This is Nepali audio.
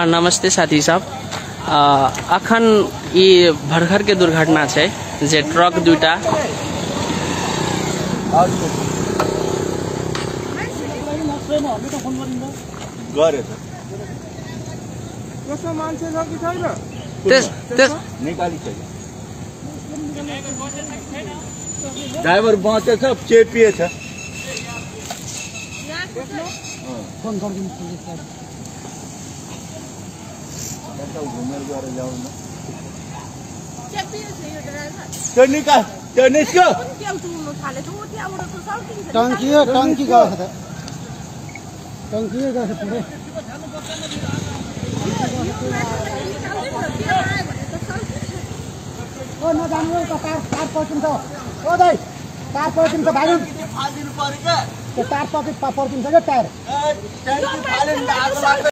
नमस्ते साथी सब। अखन ये भरखर के दुर्घटना है जे ट्रक दुटा ड्राइवर बाँचे छ चेपिए छ टंकी गएको छ टंकी गएको छ पुरै ओ नजानु त तार पर्छिन्छ ओ दाइ तार पर्छिन्छ भाइ फालिदिनु पर्यो के तार पर्छिन्छ के टायर